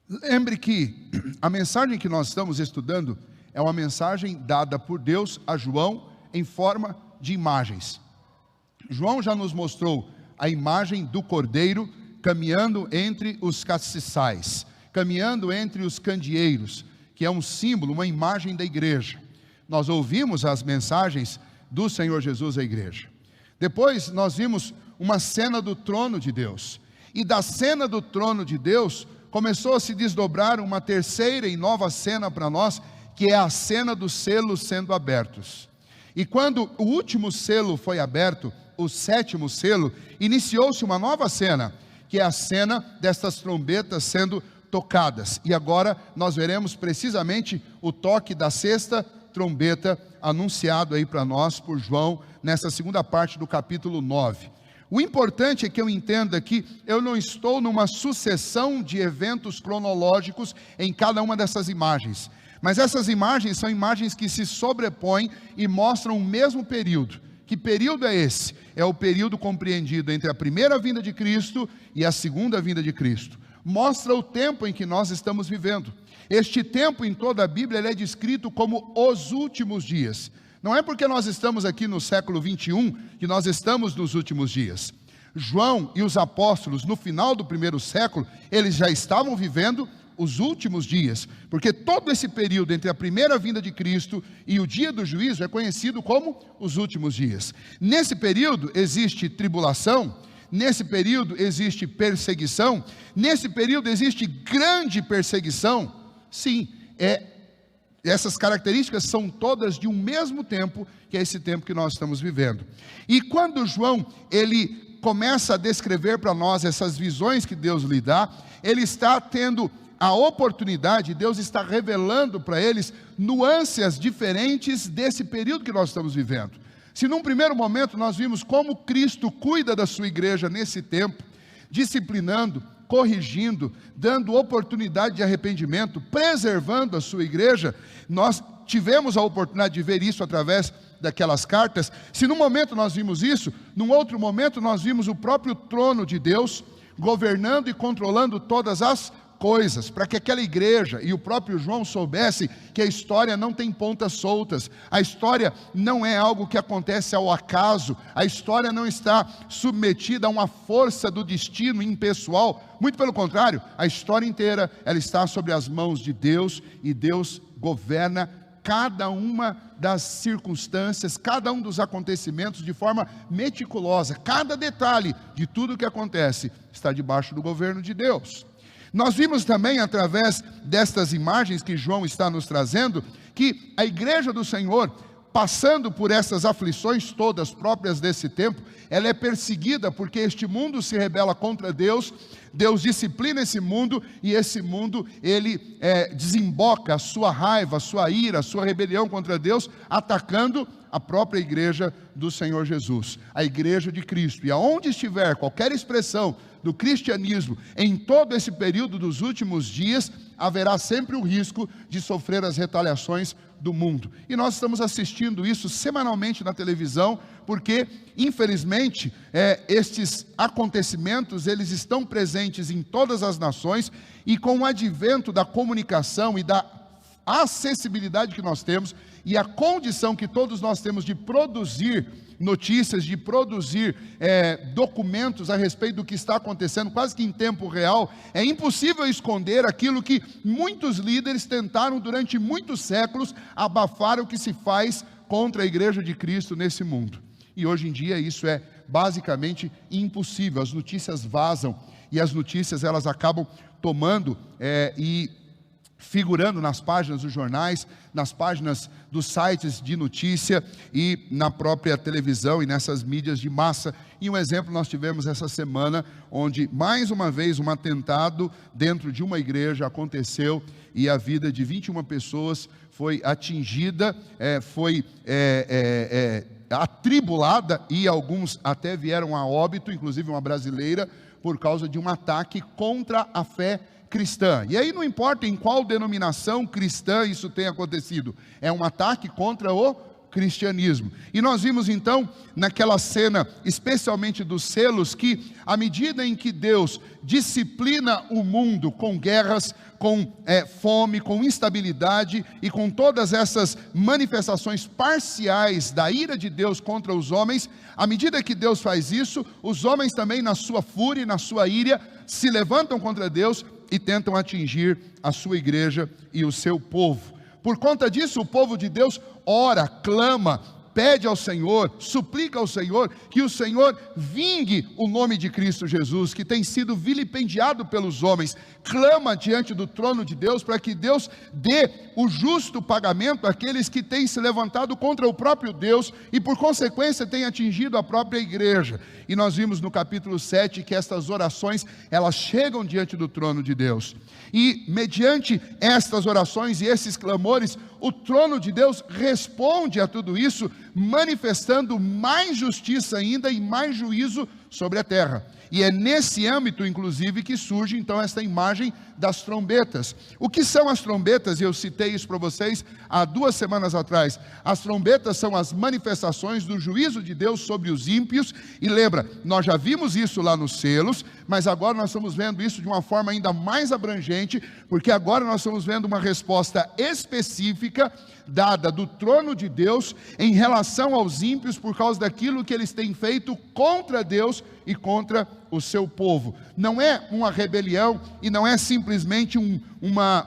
Lembre que a mensagem que nós estamos estudando é uma mensagem dada por Deus a João em forma de imagens. João já nos mostrou a imagem do cordeiro caminhando entre os castiçais, caminhando entre os candeeiros, que é um símbolo, uma imagem da igreja. Nós ouvimos as mensagens do Senhor Jesus à igreja. Depois nós vimos uma cena do trono de Deus. E da cena do trono de Deus começou a se desdobrar uma terceira e nova cena para nós, que é a cena dos selos sendo abertos. E quando o último selo foi aberto, o sétimo selo, iniciou-se uma nova cena, que é a cena destas trombetas sendo tocadas. E agora nós veremos precisamente o toque da sexta trombeta anunciado aí para nós por João, nessa segunda parte do capítulo 9. O importante é que eu entenda que eu não estou numa sucessão de eventos cronológicos em cada uma dessas imagens. Mas essas imagens são imagens que se sobrepõem e mostram o mesmo período. Que período é esse? É o período compreendido entre a primeira vinda de Cristo e a segunda vinda de Cristo. Mostra o tempo em que nós estamos vivendo. Este tempo em toda a Bíblia ele é descrito como os últimos dias. Não é porque nós estamos aqui no século 21 que nós estamos nos últimos dias. João e os apóstolos no final do primeiro século, eles já estavam vivendo os últimos dias, porque todo esse período entre a primeira vinda de Cristo e o dia do juízo é conhecido como os últimos dias. Nesse período existe tribulação, nesse período existe perseguição, nesse período existe grande perseguição. Sim, essas características são todas de um mesmo tempo, que é esse tempo que nós estamos vivendo. E quando João, ele começa a descrever para nós essas visões que Deus lhe dá, ele está tendo a oportunidade, Deus está revelando para eles nuances diferentes desse período que nós estamos vivendo. Se num primeiro momento nós vimos como Cristo cuida da sua igreja nesse tempo, disciplinando, corrigindo, dando oportunidade de arrependimento, preservando a sua igreja, nós tivemos a oportunidade de ver isso através daquelas cartas. Se num momento nós vimos isso, num outro momento nós vimos o próprio trono de Deus governando e controlando todas as coisas, para que aquela igreja e o próprio João soubesse que a história não tem pontas soltas, a história não é algo que acontece ao acaso, a história não está submetida a uma força do destino impessoal, muito pelo contrário, a história inteira ela está sobre as mãos de Deus, e Deus governa cada uma das circunstâncias, cada um dos acontecimentos de forma meticulosa, cada detalhe de tudo o que acontece está debaixo do governo de Deus. Nós vimos também através destas imagens que João está nos trazendo, que a igreja do Senhor, passando por essas aflições todas próprias desse tempo, ela é perseguida porque este mundo se rebela contra Deus, Deus disciplina esse mundo, e esse mundo ele desemboca a sua raiva, a sua ira, a sua rebelião contra Deus, atacando a própria igreja do Senhor Jesus, a igreja de Cristo. E aonde estiver qualquer expressão do cristianismo em todo esse período dos últimos dias, haverá sempre o risco de sofrer as retaliações do mundo. E nós estamos assistindo isso semanalmente na televisão, porque infelizmente estes acontecimentos eles estão presentes em todas as nações, e com o advento da comunicação e da acessibilidade que nós temos e a condição que todos nós temos de produzir notícias, de produzir documentos a respeito do que está acontecendo, quase que em tempo real, é impossível esconder aquilo que muitos líderes tentaram durante muitos séculos abafar o que se faz contra a igreja de Cristo nesse mundo. E hoje em dia isso é basicamente impossível. As notícias vazam, e as notícias elas acabam tomando e figurando nas páginas dos jornais, nas páginas dos sites de notícia e na própria televisão e nessas mídias de massa. E um exemplo nós tivemos essa semana, onde mais uma vez um atentado dentro de uma igreja aconteceu, e a vida de 21 pessoas foi atingida, foi atribulada, e alguns até vieram a óbito, inclusive uma brasileira, por causa de um ataque contra a fé cristã. E aí não importa em qual denominação cristã isso tenha acontecido, é um ataque contra o cristianismo. E nós vimos então, naquela cena, especialmente dos selos, que à medida em que Deus disciplina o mundo com guerras, com fome, com instabilidade e com todas essas manifestações parciais da ira de Deus contra os homens, à medida que Deus faz isso, os homens também, na sua fúria e na sua ira, se levantam contra Deus e tentam atingir a sua igreja e o seu povo. Por conta disso, o povo de Deus ora, clama, pede ao Senhor, suplica ao Senhor que o Senhor vingue o nome de Cristo Jesus, que tem sido vilipendiado pelos homens. Clama diante do trono de Deus para que Deus dê o justo pagamento àqueles que têm se levantado contra o próprio Deus e por consequência têm atingido a própria igreja. E nós vimos no capítulo 7 que estas orações, elas chegam diante do trono de Deus. E mediante estas orações e esses clamores, o trono de Deus responde a tudo isso, manifestando mais justiça ainda e mais juízo sobre a terra. E é nesse âmbito, inclusive, que surge então esta imagem das trombetas. O que são as trombetas? Eu citei isso para vocês há 2 semanas atrás. As trombetas são as manifestações do juízo de Deus sobre os ímpios. E lembra, nós já vimos isso lá nos selos, mas agora nós estamos vendo isso de uma forma ainda mais abrangente, porque agora nós estamos vendo uma resposta específica dada do trono de Deus em relação aos ímpios por causa daquilo que eles têm feito contra Deus e contra o seu povo. Não é uma rebelião e não é simplesmente uma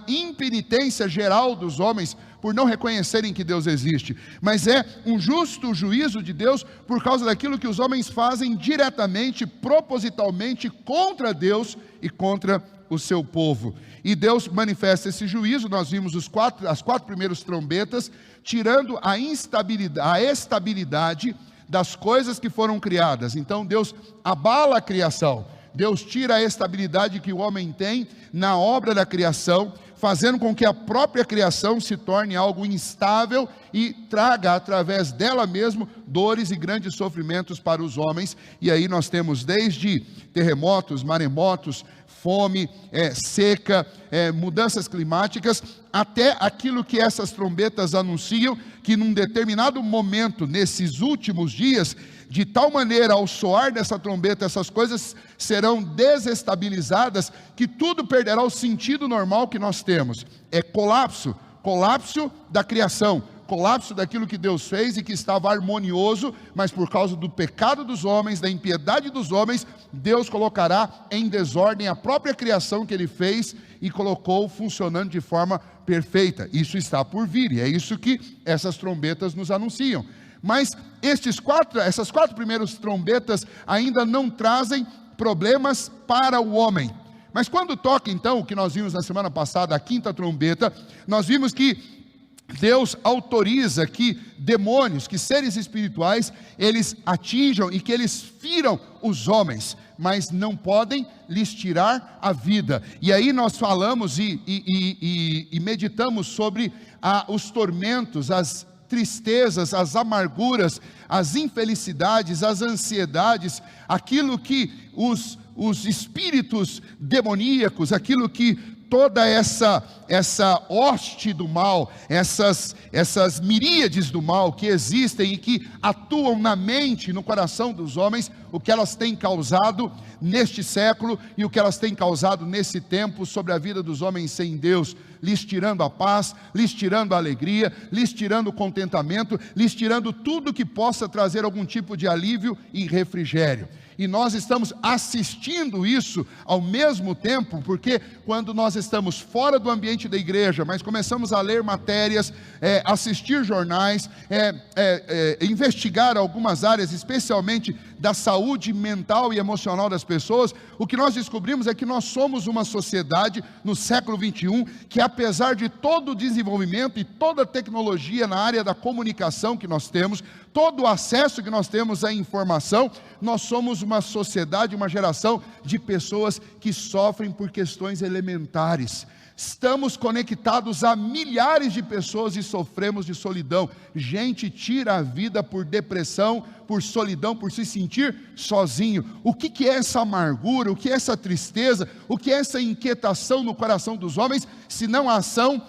impenitência geral dos homens por não reconhecerem que Deus existe, mas é um justo juízo de Deus por causa daquilo que os homens fazem diretamente, propositalmente contra Deus e contra o seu povo. E Deus manifesta esse juízo. Nós vimos as 4 primeiras trombetas, tirando a estabilidade das coisas que foram criadas. Então Deus abala a criação, Deus tira a estabilidade que o homem tem na obra da criação, fazendo com que a própria criação se torne algo instável e traga através dela mesmo dores e grandes sofrimentos para os homens. E aí nós temos desde terremotos, maremotos, fome, seca, mudanças climáticas, até aquilo que essas trombetas anunciam, que num determinado momento, nesses últimos dias, de tal maneira, ao soar dessa trombeta, essas coisas serão desestabilizadas, que tudo perderá o sentido normal que nós temos. É colapso da criação, colapso daquilo que Deus fez e que estava harmonioso, mas por causa do pecado dos homens, da impiedade dos homens, Deus colocará em desordem a própria criação que Ele fez e colocou funcionando de forma perfeita. Isso está por vir, e é isso que essas trombetas nos anunciam. Mas essas 4 primeiras trombetas ainda não trazem problemas para o homem. Mas quando toca então, o que nós vimos na semana passada, a 5ª trombeta, nós vimos que Deus autoriza que demônios, que seres espirituais, eles atinjam e que eles firam os homens, mas não podem lhes tirar a vida. E aí nós falamos e meditamos sobre os tormentos, as tristezas, as amarguras, as infelicidades, as ansiedades, aquilo que os espíritos demoníacos, aquilo que toda essa hoste do mal, essas miríades do mal que existem e que atuam na mente, no coração dos homens, o que elas têm causado neste século e o que elas têm causado nesse tempo sobre a vida dos homens sem Deus, lhes tirando a paz, lhes tirando a alegria, lhes tirando o contentamento, lhes tirando tudo que possa trazer algum tipo de alívio e refrigério. E nós estamos assistindo isso ao mesmo tempo, porque quando nós estamos fora do ambiente da igreja, mas começamos a ler matérias, assistir jornais, investigar algumas áreas, especialmente da saúde mental e emocional das pessoas, o que nós descobrimos é que nós somos uma sociedade no século 21, que apesar de todo o desenvolvimento e toda a tecnologia na área da comunicação que nós temos, todo o acesso que nós temos à informação, nós somos uma sociedade, uma geração de pessoas que sofrem por questões elementares, Estamos conectados a milhares de pessoas e sofremos de solidão. Gente tira a vida por depressão, por solidão, por se sentir sozinho. O que é essa amargura? O que é essa tristeza? O que é essa inquietação no coração dos homens? Senão a ação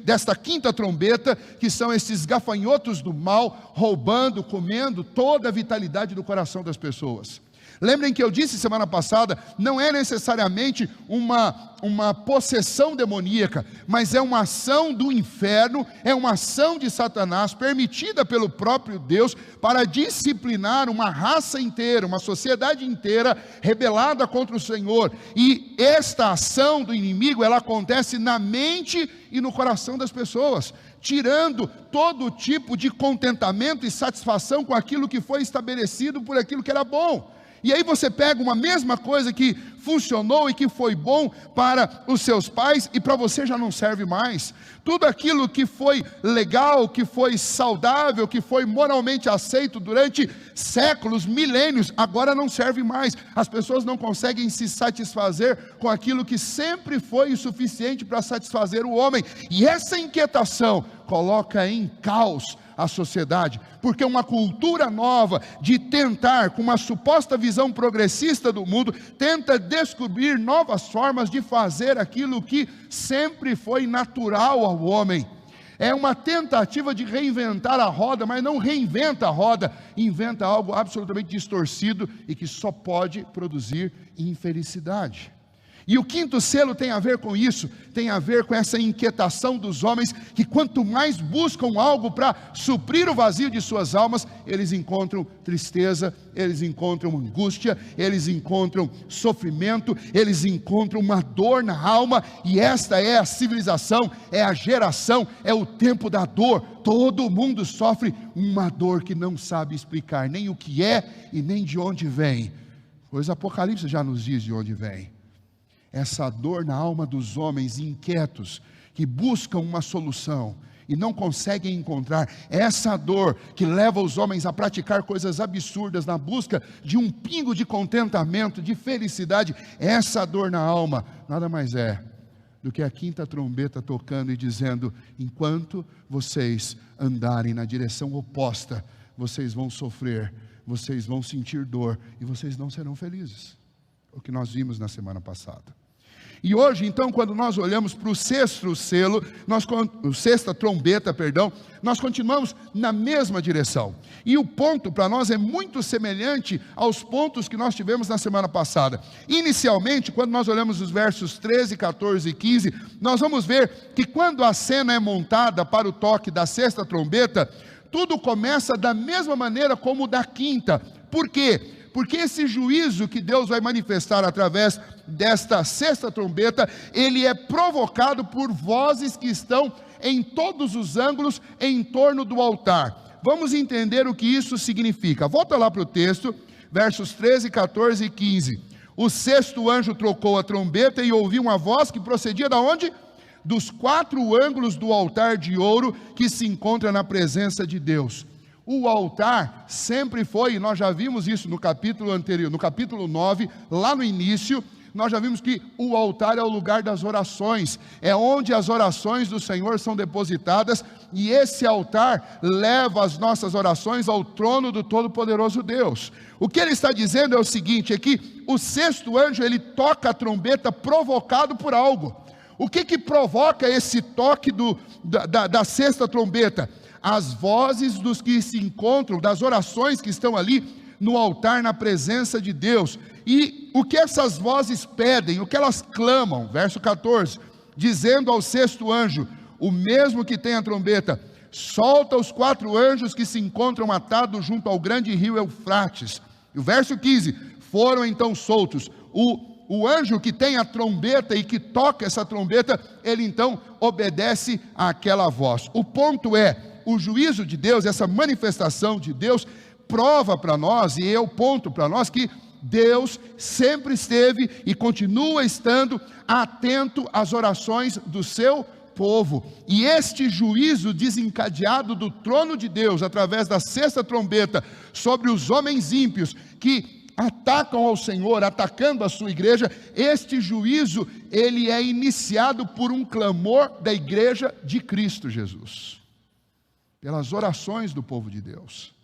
desta quinta trombeta, que são esses gafanhotos do mal, roubando, comendo toda a vitalidade do coração das pessoas. Lembrem que eu disse semana passada, não é necessariamente uma possessão demoníaca, mas é uma ação do inferno, é uma ação de Satanás, permitida pelo próprio Deus, para disciplinar uma raça inteira, uma sociedade inteira, rebelada contra o Senhor. E esta ação do inimigo, ela acontece na mente e no coração das pessoas, tirando todo tipo de contentamento e satisfação com aquilo que foi estabelecido por aquilo que era bom. E aí você pega uma mesma coisa que funcionou e que foi bom para os seus pais, e para você já não serve mais. Tudo aquilo que foi legal, que foi saudável, que foi moralmente aceito durante séculos, milênios, agora não serve mais. As pessoas não conseguem se satisfazer com aquilo que sempre foi o suficiente para satisfazer o homem. E essa inquietação coloca em caos a sociedade, porque uma cultura nova de tentar, com uma suposta visão progressista do mundo, tenta descobrir novas formas de fazer aquilo que sempre foi natural ao homem. É uma tentativa de reinventar a roda, mas não reinventa a roda, inventa algo absolutamente distorcido e que só pode produzir infelicidade. E o quinto selo tem a ver com isso, tem a ver com essa inquietação dos homens, que quanto mais buscam algo para suprir o vazio de suas almas, eles encontram tristeza, eles encontram angústia, eles encontram sofrimento, eles encontram uma dor na alma, e esta é a civilização, é a geração, é o tempo da dor. Todo mundo sofre uma dor que não sabe explicar nem o que é e nem de onde vem, pois Apocalipse já nos diz de onde vem. Essa dor na alma dos homens inquietos, que buscam uma solução e não conseguem encontrar, essa dor que leva os homens a praticar coisas absurdas na busca de um pingo de contentamento, de felicidade, essa dor na alma nada mais é do que a quinta trombeta tocando e dizendo: enquanto vocês andarem na direção oposta, vocês vão sofrer, vocês vão sentir dor e vocês não serão felizes. O que nós vimos na semana passada. E hoje, então, quando nós olhamos para o sexto selo, sexta trombeta, nós continuamos na mesma direção. E o ponto para nós é muito semelhante aos pontos que nós tivemos na semana passada. Inicialmente, quando nós olhamos os versos 13, 14 e 15, nós vamos ver que quando a cena é montada para o toque da sexta trombeta, tudo começa da mesma maneira como o da quinta. Por quê? Porque esse juízo que Deus vai manifestar através desta sexta trombeta, ele é provocado por vozes que estão em todos os ângulos em torno do altar. Vamos entender o que isso significa. Volta lá para o texto, versos 13, 14 e 15. O sexto anjo trocou a trombeta e ouviu uma voz que procedia da onde? Dos 4 ângulos do altar de ouro que se encontra na presença de Deus. O altar sempre foi, e nós já vimos isso no capítulo anterior, no capítulo 9, lá no início, nós já vimos que o altar é o lugar das orações, é onde as orações do Senhor são depositadas, e esse altar leva as nossas orações ao trono do Todo-Poderoso Deus. O que ele está dizendo é o seguinte, é que o sexto anjo, ele toca a trombeta provocado por algo. O que provoca esse toque da sexta trombeta? As vozes dos que se encontram, das orações que estão ali no altar, na presença de Deus. E o que essas vozes pedem, o que elas clamam, verso 14, dizendo ao sexto anjo, o mesmo que tem a trombeta, solta os 4 anjos que se encontram atados junto ao grande rio Eufrates. E o verso 15, foram então soltos. O anjo que tem a trombeta e que toca essa trombeta, ele então obedece àquela voz. O ponto é, o juízo de Deus, essa manifestação de Deus, prova para nós, e é o ponto para nós, que Deus sempre esteve e continua estando atento às orações do seu povo. E este juízo desencadeado do trono de Deus, através da sexta trombeta, sobre os homens ímpios, que atacam ao Senhor, atacando a sua igreja, este juízo, ele é iniciado por um clamor da igreja de Cristo Jesus, pelas orações do povo de Deus.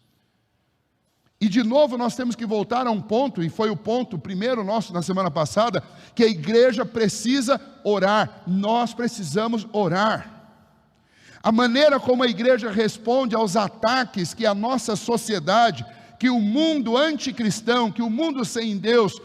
E de novo nós temos que voltar a um ponto, e foi o ponto primeiro nosso na semana passada, que a igreja precisa orar, nós precisamos orar. A maneira como a igreja responde aos ataques que a nossa sociedade, que o mundo anticristão, que o mundo sem Deus,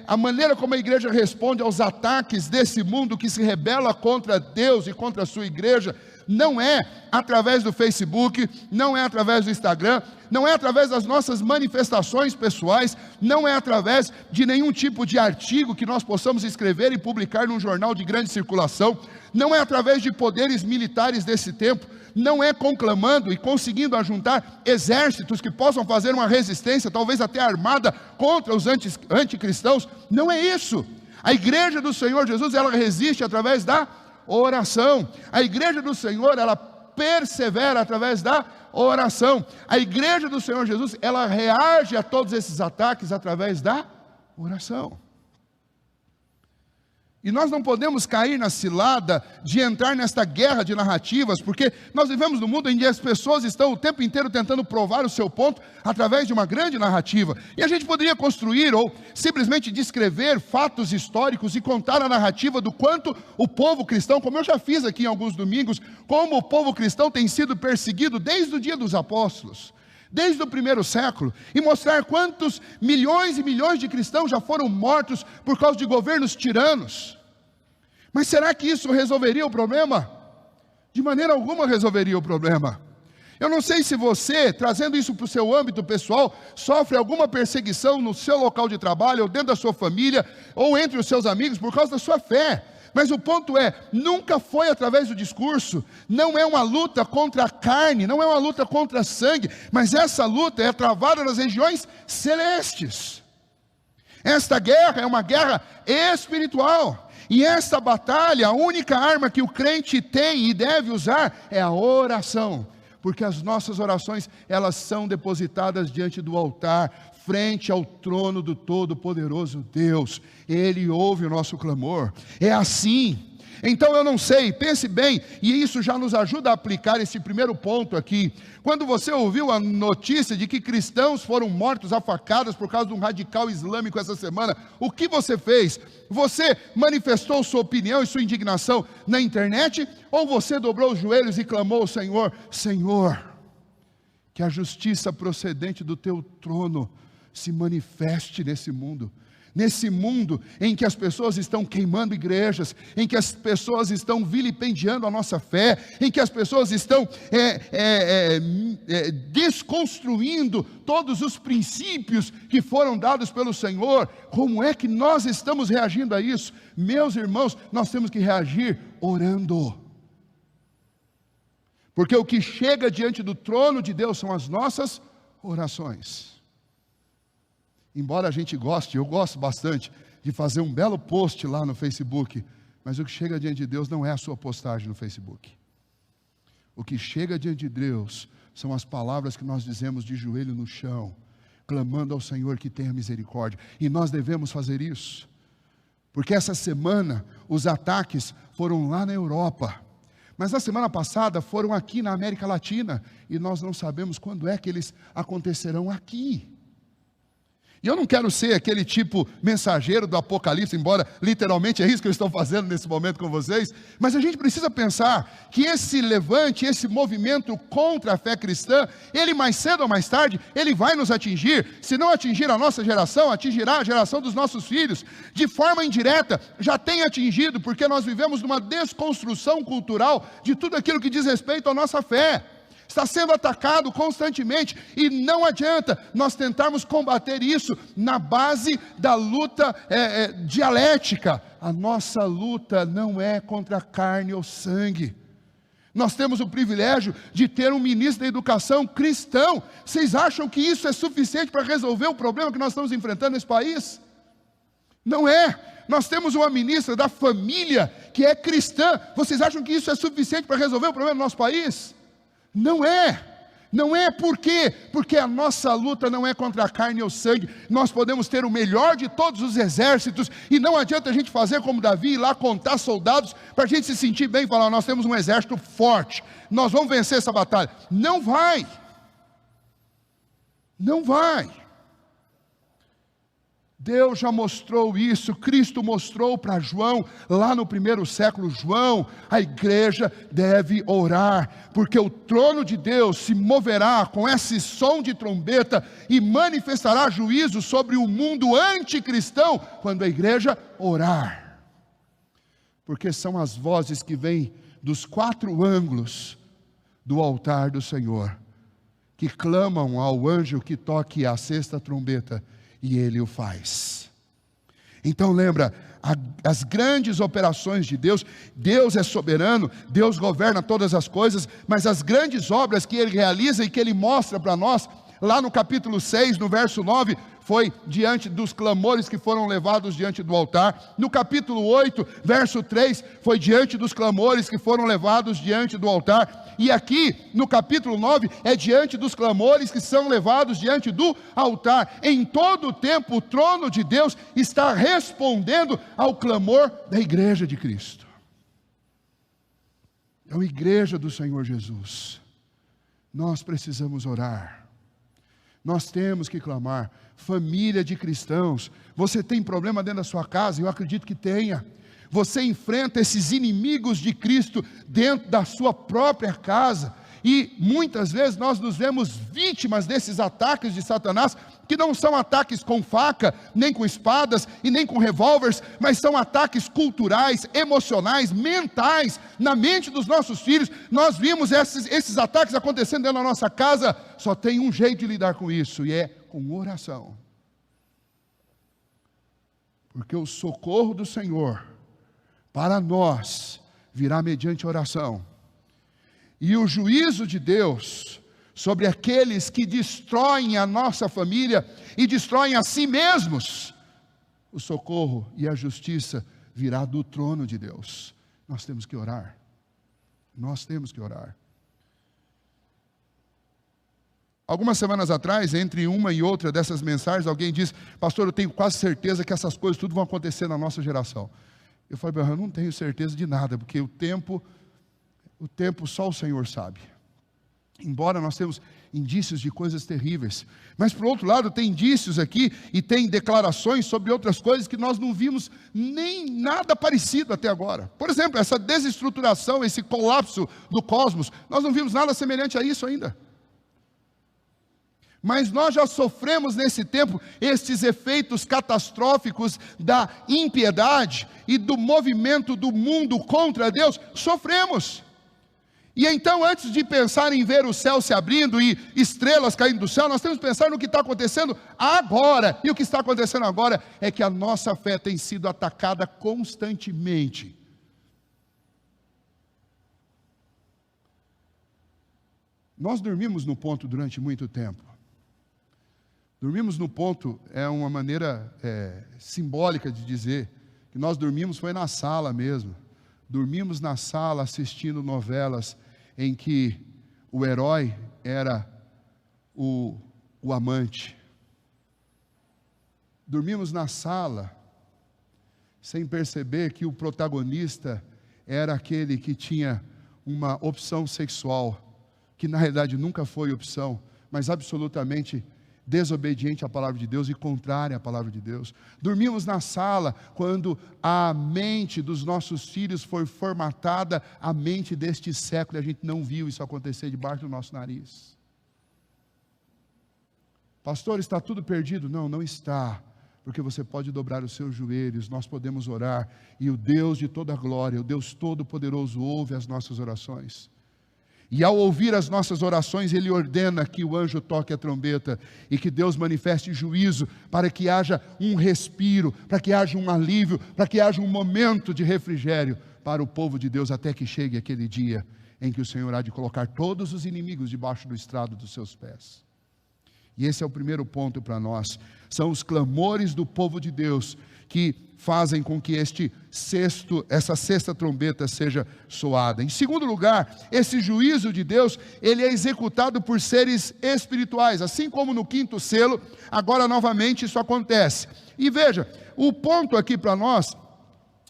a maneira como a igreja responde aos ataques desse mundo que se rebela contra Deus e contra a sua igreja, não é através do Facebook, não é através do Instagram, não é através das nossas manifestações pessoais, não é através de nenhum tipo de artigo que nós possamos escrever e publicar num jornal de grande circulação, não é através de poderes militares desse tempo, não é conclamando e conseguindo ajuntar exércitos que possam fazer uma resistência, talvez até armada, contra os anticristãos, não é isso. A igreja do Senhor Jesus, ela resiste através da oração. A igreja do Senhor, ela persevera através da oração. A igreja do Senhor Jesus, ela reage a todos esses ataques através da oração. E nós não podemos cair na cilada de entrar nesta guerra de narrativas, porque nós vivemos num mundo em que as pessoas estão o tempo inteiro tentando provar o seu ponto através de uma grande narrativa. E a gente poderia construir ou simplesmente descrever fatos históricos e contar a narrativa do quanto o povo cristão, como eu já fiz aqui em alguns domingos, como o povo cristão tem sido perseguido desde o dia dos apóstolos, desde o primeiro século, e mostrar quantos milhões e milhões de cristãos já foram mortos por causa de governos tiranos. Mas será que isso resolveria o problema? De maneira alguma resolveria o problema. Eu não sei se você, trazendo isso para o seu âmbito pessoal, sofre alguma perseguição no seu local de trabalho, ou dentro da sua família, ou entre os seus amigos, por causa da sua fé. Mas o ponto é, nunca foi através do discurso, não é uma luta contra a carne, não é uma luta contra sangue, mas essa luta é travada nas regiões celestes. Esta guerra é uma guerra espiritual, e esta batalha, a única arma que o crente tem e deve usar é a oração, porque as nossas orações, elas são depositadas diante do altar, frente ao trono do Todo-Poderoso Deus. Ele ouve o nosso clamor, é assim. Então eu não sei, pense bem, e isso já nos ajuda a aplicar esse primeiro ponto aqui. Quando você ouviu a notícia de que cristãos foram mortos a facadas por causa de um radical islâmico essa semana, o que você fez? Você manifestou sua opinião e sua indignação na internet? Ou você dobrou os joelhos e clamou ao Senhor: Senhor, que a justiça procedente do teu trono se manifeste nesse mundo em que as pessoas estão queimando igrejas, em que as pessoas estão vilipendiando a nossa fé, em que as pessoas estão desconstruindo todos os princípios que foram dados pelo Senhor. Como é que nós estamos reagindo a isso? Meus irmãos, nós temos que reagir orando, porque o que chega diante do trono de Deus são as nossas orações. Embora a gente goste, eu gosto bastante de fazer um belo post lá no Facebook, mas o que chega diante de Deus não é a sua postagem no Facebook. O que chega diante de Deus são as palavras que nós dizemos de joelho no chão, clamando ao Senhor que tenha misericórdia. E nós devemos fazer isso, porque essa semana os ataques foram lá na Europa, mas na semana passada foram aqui na América Latina, e nós não sabemos quando é que eles acontecerão aqui. E eu não quero ser aquele tipo mensageiro do Apocalipse, embora literalmente é isso que eu estou fazendo nesse momento com vocês, mas a gente precisa pensar que esse levante, esse movimento contra a fé cristã, ele mais cedo ou mais tarde, ele vai nos atingir. Se não atingir a nossa geração, atingirá a geração dos nossos filhos. De forma indireta, já tem atingido, porque nós vivemos numa desconstrução cultural de tudo aquilo que diz respeito à nossa fé. Está sendo atacado constantemente, e não adianta nós tentarmos combater isso na base da luta dialética. A nossa luta não é contra carne ou sangue. Nós temos o privilégio de ter um ministro da educação cristão. Vocês acham que isso é suficiente para resolver o problema que nós estamos enfrentando nesse país? Não é. Nós temos uma ministra da família que é cristã. Vocês acham que isso é suficiente para resolver o problema do nosso país? Não é. Não é por quê? Porque a nossa luta não é contra a carne ou sangue. Nós podemos ter o melhor de todos os exércitos, e não adianta a gente fazer como Davi, ir lá contar soldados, para a gente se sentir bem e falar, nós temos um exército forte, nós vamos vencer essa batalha. Não vai. Não vai. Deus já mostrou isso, Cristo mostrou para João, lá no primeiro século. João, a igreja deve orar, porque o trono de Deus se moverá com esse som de trombeta, e manifestará juízo sobre o mundo anticristão, quando a igreja orar. Porque são as vozes que vêm dos 4 ângulos do altar do Senhor, que clamam ao anjo que toque a 6ª trombeta, e ele o faz. Então lembra, as grandes operações de Deus, Deus é soberano, Deus governa todas as coisas, mas as grandes obras que Ele realiza e que Ele mostra para nós, lá no capítulo 6, no verso 9, foi diante dos clamores que foram levados diante do altar. No capítulo 8, verso 3, foi diante dos clamores que foram levados diante do altar. E aqui, no capítulo 9, é diante dos clamores que são levados diante do altar. Em todo o tempo, o trono de Deus está respondendo ao clamor da igreja de Cristo. É a igreja do Senhor Jesus. Nós precisamos orar. Nós temos que clamar. Família de cristãos, você tem problema dentro da sua casa? Eu acredito que tenha. Você enfrenta esses inimigos de Cristo dentro da sua própria casa, e muitas vezes nós nos vemos vítimas desses ataques de Satanás, que não são ataques com faca, nem com espadas e nem com revólveres, mas são ataques culturais, emocionais, mentais, na mente dos nossos filhos. Nós vimos esses ataques acontecendo dentro da nossa casa. Só tem um jeito de lidar com isso, e é com oração. Porque o socorro do Senhor para nós virá mediante oração. E o juízo de Deus sobre aqueles que destroem a nossa família e destroem a si mesmos, o socorro e a justiça virá do trono de Deus. Nós temos que orar. Nós temos que orar. Algumas semanas atrás, entre uma e outra dessas mensagens, alguém disse: pastor, eu tenho quase certeza que essas coisas tudo vão acontecer na nossa geração. Eu falei: eu não tenho certeza de nada, porque o tempo só o Senhor sabe. Embora nós temos indícios de coisas terríveis, mas por outro lado tem indícios aqui e tem declarações sobre outras coisas que nós não vimos nem nada parecido até agora. Por exemplo, essa desestruturação, esse colapso do cosmos, nós não vimos nada semelhante a isso ainda. Mas nós já sofremos nesse tempo estes efeitos catastróficos da impiedade e do movimento do mundo contra Deus. Sofremos. E então, antes de pensar em ver o céu se abrindo e estrelas caindo do céu, nós temos que pensar no que está acontecendo agora. E o que está acontecendo agora é que a nossa fé tem sido atacada constantemente. Nós dormimos no ponto durante muito tempo. Dormimos no ponto é uma maneira simbólica de dizer que nós dormimos foi na sala mesmo. Dormimos na sala assistindo novelas em que o herói era o amante. Dormimos na sala sem perceber que o protagonista era aquele que tinha uma opção sexual, que na realidade nunca foi opção, mas absolutamente desobediente à palavra de Deus e contrária à palavra de Deus. Dormimos na sala quando a mente dos nossos filhos foi formatada, a mente deste século, e a gente não viu isso acontecer debaixo do nosso nariz. Pastor, está tudo perdido? Não, não está, porque você pode dobrar os seus joelhos, nós podemos orar, e o Deus de toda glória, o Deus todo-poderoso ouve as nossas orações. E ao ouvir as nossas orações, Ele ordena que o anjo toque a trombeta e que Deus manifeste juízo para que haja um respiro, para que haja um alívio, para que haja um momento de refrigério para o povo de Deus, até que chegue aquele dia em que o Senhor há de colocar todos os inimigos debaixo do estrado dos seus pés. E esse é o primeiro ponto para nós. São os clamores do povo de Deus que fazem com que essa sexta trombeta seja soada. Em segundo lugar, esse juízo de Deus, ele é executado por seres espirituais. Assim como no quinto selo, agora novamente isso acontece. E veja, o ponto aqui para nós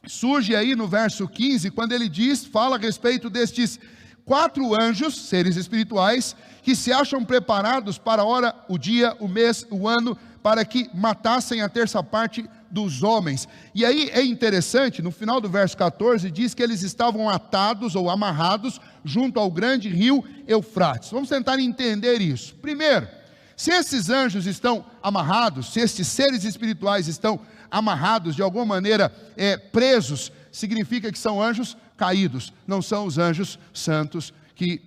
surge aí no verso 15, quando ele fala a respeito destes 4 anjos, seres espirituais, que se acham preparados para a hora, o dia, o mês, o ano, para que matassem a terça parte dos homens. E aí é interessante, no final do verso 14, diz que eles estavam atados ou amarrados junto ao grande rio Eufrates. Vamos tentar entender isso. Primeiro, se esses anjos estão amarrados, se estes seres espirituais estão amarrados, de alguma maneira presos, significa que são anjos caídos, não são os anjos santos que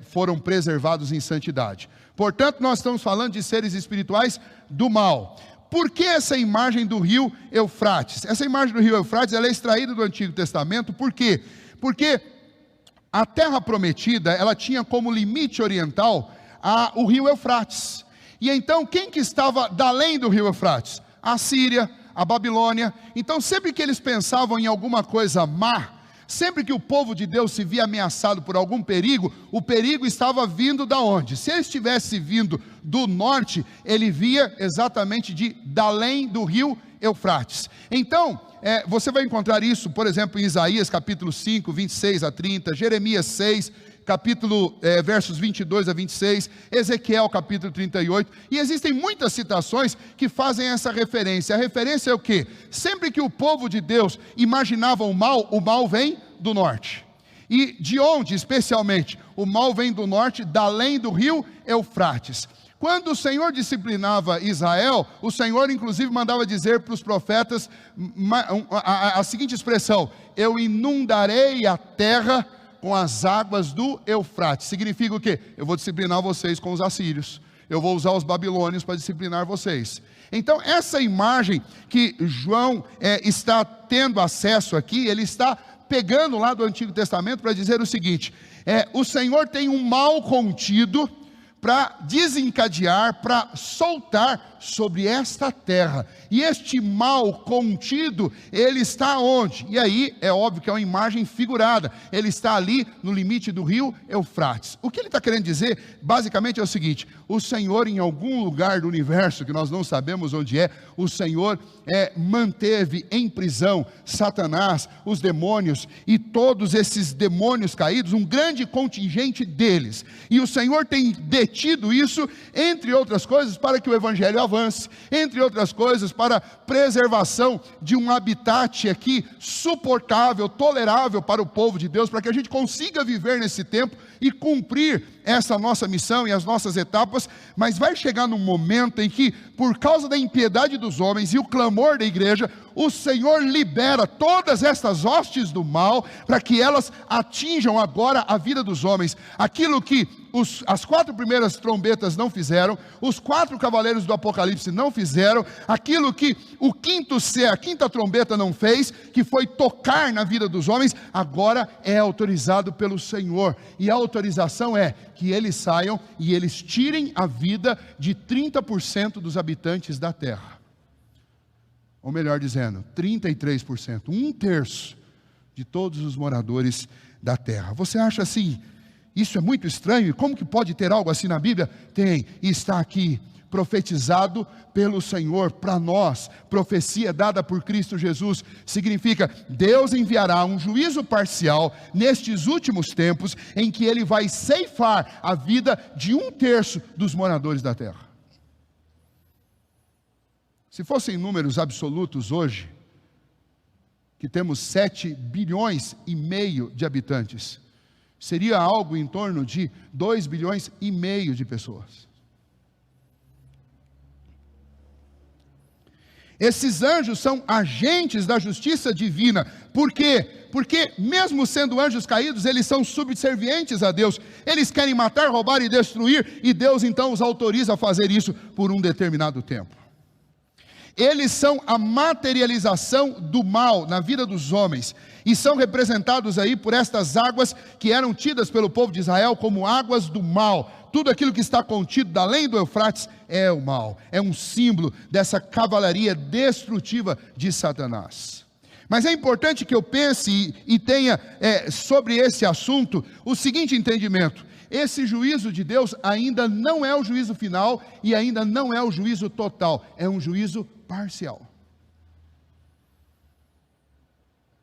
foram preservados em santidade. Portanto, nós estamos falando de seres espirituais do mal. Por que essa imagem do rio Eufrates? Essa imagem do rio Eufrates, ela é extraída do Antigo Testamento. Por quê? Porque a terra prometida, ela tinha como limite oriental o rio Eufrates. E então, quem que estava além do rio Eufrates? A Síria, a Babilônia. Então, sempre que eles pensavam em alguma coisa má, sempre que o povo de Deus se via ameaçado por algum perigo, o perigo estava vindo da onde? Se ele estivesse vindo do norte, ele via exatamente de além do rio Eufrates. Então, você vai encontrar isso, por exemplo, em Isaías capítulo 5, 26 a 30, Jeremias 6, versos 22 a 26, Ezequiel capítulo 38, e existem muitas citações que fazem essa referência. A referência é o quê? Sempre que o povo de Deus imaginava o mal vem do norte. E de onde, especialmente? O mal vem do norte, da além do rio Eufrates. Quando o Senhor disciplinava Israel, o Senhor inclusive mandava dizer para os profetas a seguinte expressão: eu inundarei a terra com as águas do Eufrates. Significa o quê? Eu vou disciplinar vocês com os assírios. Eu vou usar os babilônios para disciplinar vocês. Então, essa imagem que João está tendo acesso aqui, ele está pegando lá do Antigo Testamento para dizer o seguinte: o Senhor tem um mal contido para desencadear, para soltar sobre esta terra. E este mal contido, ele está onde? E aí é óbvio que é uma imagem figurada. Ele está ali no limite do rio Eufrates. O que ele está querendo dizer basicamente é o seguinte: o Senhor, em algum lugar do universo que nós não sabemos onde o Senhor manteve em prisão Satanás, os demônios e todos esses demônios caídos, um grande contingente deles. E o Senhor tem detido isso, entre outras coisas, para que o evangelho avance, entre outras coisas, para preservação de um habitat aqui suportável, tolerável para o povo de Deus, para que a gente consiga viver nesse tempo e cumprir essa nossa missão e as nossas etapas. Mas vai chegar num momento em que, por causa da impiedade dos homens e o clamor da igreja, o Senhor libera todas estas hostes do mal, para que elas atinjam agora a vida dos homens. Aquilo que as 4 primeiras trombetas não fizeram, os 4 cavaleiros do Apocalipse não fizeram, aquilo que a quinta trombeta não fez, que foi tocar na vida dos homens, agora é autorizado pelo Senhor. E a autorização é que eles saiam e eles tirem a vida de 30% dos habitantes da terra. Ou melhor dizendo, 33%, 1/3 de todos os moradores da terra. Você acha assim, isso é muito estranho? Como que pode ter algo assim na Bíblia? Tem, e está aqui, profetizado pelo Senhor para nós. Profecia dada por Cristo Jesus. Significa, Deus enviará um juízo parcial nestes últimos tempos, em que Ele vai ceifar a vida de 1/3 dos moradores da terra. Se fossem números absolutos hoje, que temos 7,5 bilhões de habitantes, seria algo em torno de 2,5 bilhões de pessoas. Esses anjos são agentes da justiça divina. Por quê? Porque mesmo sendo anjos caídos, eles são subservientes a Deus. Eles querem matar, roubar e destruir, e Deus então os autoriza a fazer isso por um determinado tempo. Eles são a materialização do mal na vida dos homens, e são representados aí por estas águas que eram tidas pelo povo de Israel como águas do mal. Tudo aquilo que está contido além do Eufrates é o mal, é um símbolo dessa cavalaria destrutiva de Satanás. Mas é importante que eu pense e tenha sobre esse assunto o seguinte entendimento: esse juízo de Deus ainda não é o juízo final e ainda não é o juízo total, é um juízo parcial.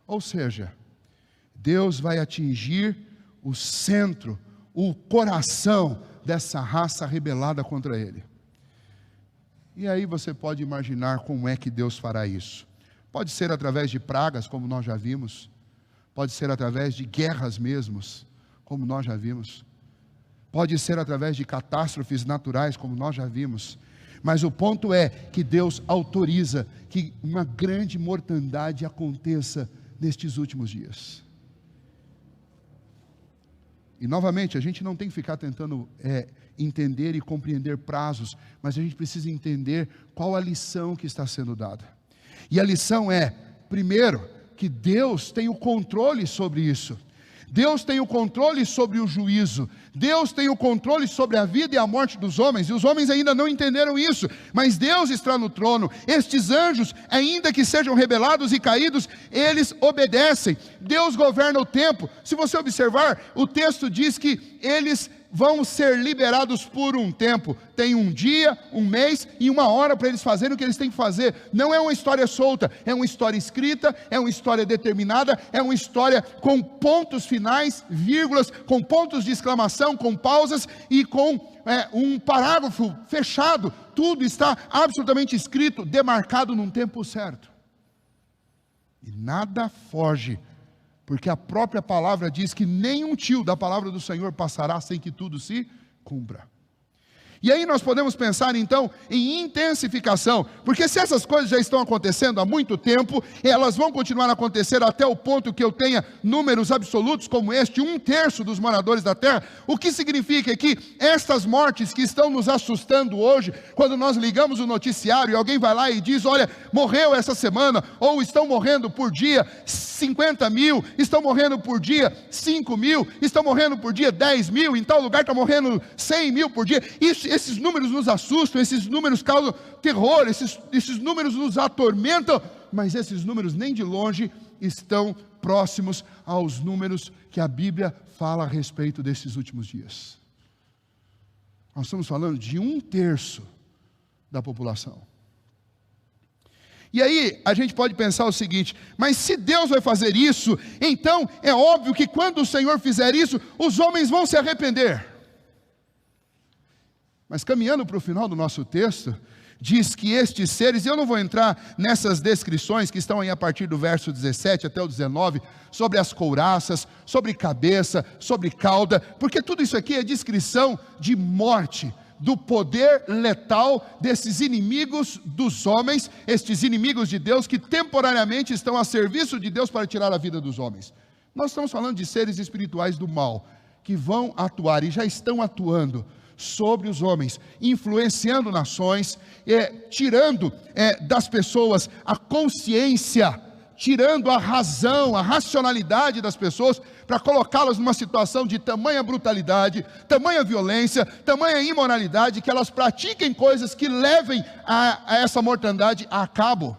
Ou seja, Deus vai atingir o centro, o coração dessa raça rebelada contra Ele. E aí você pode imaginar como é que Deus fará isso. Pode ser através de pragas, como nós já vimos. Pode ser através de guerras mesmos, como nós já vimos. Pode ser através de catástrofes naturais, como nós já vimos. Mas o ponto é que Deus autoriza que uma grande mortandade aconteça nestes últimos dias. E novamente, a gente não tem que ficar tentando entender e compreender prazos, mas a gente precisa entender qual a lição que está sendo dada. E a lição é, primeiro, que Deus tem o controle sobre isso. Deus tem o controle sobre o juízo. Deus tem o controle sobre a vida e a morte dos homens. E os homens ainda não entenderam isso. Mas Deus está no trono. Estes anjos, ainda que sejam rebelados e caídos, eles obedecem. Deus governa o tempo. Se você observar, o texto diz que eles vão ser liberados por um tempo. Tem um dia, um mês e uma hora para eles fazerem o que eles têm que fazer. Não é uma história solta, é uma história escrita, é uma história determinada, é uma história com pontos finais, vírgulas, com pontos de exclamação, com pausas e com um parágrafo fechado. Tudo está absolutamente escrito, demarcado num tempo certo. E nada foge, porque a própria palavra diz que nenhum tio da palavra do Senhor passará sem que tudo se cumpra. E aí nós podemos pensar então em intensificação, porque se essas coisas já estão acontecendo há muito tempo, elas vão continuar a acontecer até o ponto que eu tenha números absolutos como este, 1/3 dos moradores da terra. O que significa que estas mortes que estão nos assustando hoje, quando nós ligamos o noticiário e alguém vai lá e diz, olha, morreu essa semana, ou estão morrendo por dia 50 mil, estão morrendo por dia 5 mil, estão morrendo por dia 10 mil, em tal lugar está morrendo 100 mil por dia. Esses números nos assustam, esses números causam terror, esses números nos atormentam, mas esses números nem de longe estão próximos aos números que a Bíblia fala a respeito desses últimos dias. Nós estamos falando de 1/3 da população. E aí a gente pode pensar o seguinte, mas se Deus vai fazer isso, então é óbvio que quando o Senhor fizer isso, os homens vão se arrepender. Mas caminhando para o final do nosso texto, diz que estes seres, e eu não vou entrar nessas descrições que estão aí a partir do verso 17 até o 19, sobre as couraças, sobre cabeça, sobre cauda, porque tudo isso aqui é descrição de morte, do poder letal desses inimigos dos homens, estes inimigos de Deus que temporariamente estão a serviço de Deus para tirar a vida dos homens. Nós estamos falando de seres espirituais do mal, que vão atuar e já estão atuando sobre os homens, influenciando nações, tirando das pessoas a consciência, tirando a razão, a racionalidade das pessoas, para colocá-las numa situação de tamanha brutalidade, tamanha violência, tamanha imoralidade, que elas pratiquem coisas que levem a essa mortandade a cabo.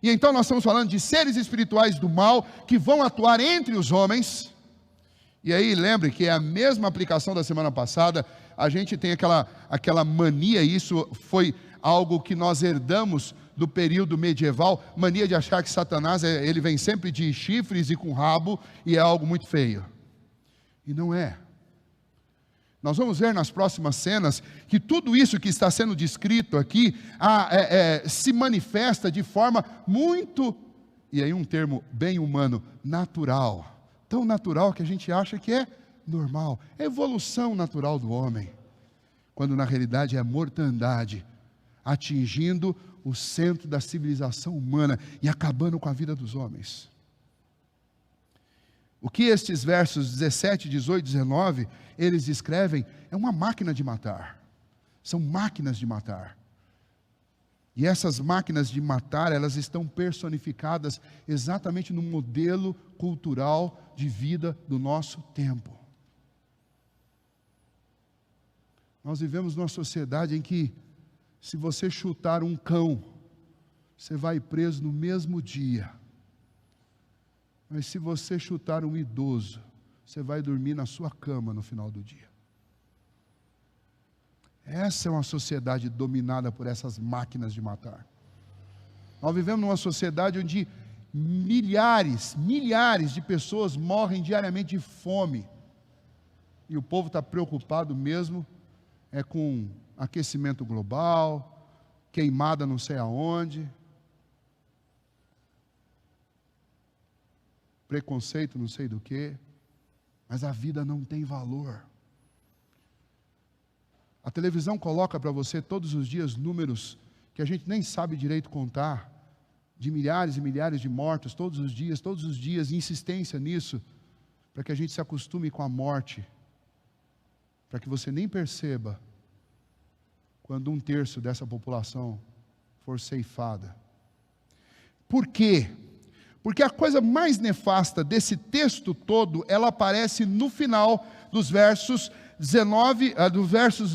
E então nós estamos falando de seres espirituais do mal, que vão atuar entre os homens. E aí lembre que é a mesma aplicação da semana passada. A gente tem aquela mania, isso foi algo que nós herdamos do período medieval, mania de achar que Satanás, ele vem sempre de chifres e com rabo, e é algo muito feio. E não é. Nós vamos ver nas próximas cenas, que tudo isso que está sendo descrito aqui, se manifesta de forma muito, e aí um termo bem humano, natural. Tão natural que a gente acha que é normal, é evolução natural do homem, quando na realidade é a mortandade, atingindo o centro da civilização humana e acabando com a vida dos homens. O que estes versos 17, 18, 19, eles descrevem, é uma máquina de matar, são máquinas de matar. E essas máquinas de matar, elas estão personificadas exatamente no modelo cultural de vida do nosso tempo. Nós vivemos numa sociedade em que, se você chutar um cão, você vai preso no mesmo dia. Mas se você chutar um idoso, você vai dormir na sua cama no final do dia. Essa é uma sociedade dominada por essas máquinas de matar. Nós vivemos numa sociedade onde milhares de pessoas morrem diariamente de fome. E o povo está preocupado mesmo com aquecimento global, queimada não sei aonde, preconceito não sei do que, mas a vida não tem valor. A televisão coloca para você todos os dias números que a gente nem sabe direito contar, de milhares e milhares de mortos todos os dias, insistência nisso, para que a gente se acostume com a morte, para que você nem perceba quando 1/3 dessa população for ceifada. Por quê? Porque a coisa mais nefasta desse texto todo, ela aparece no final dos versos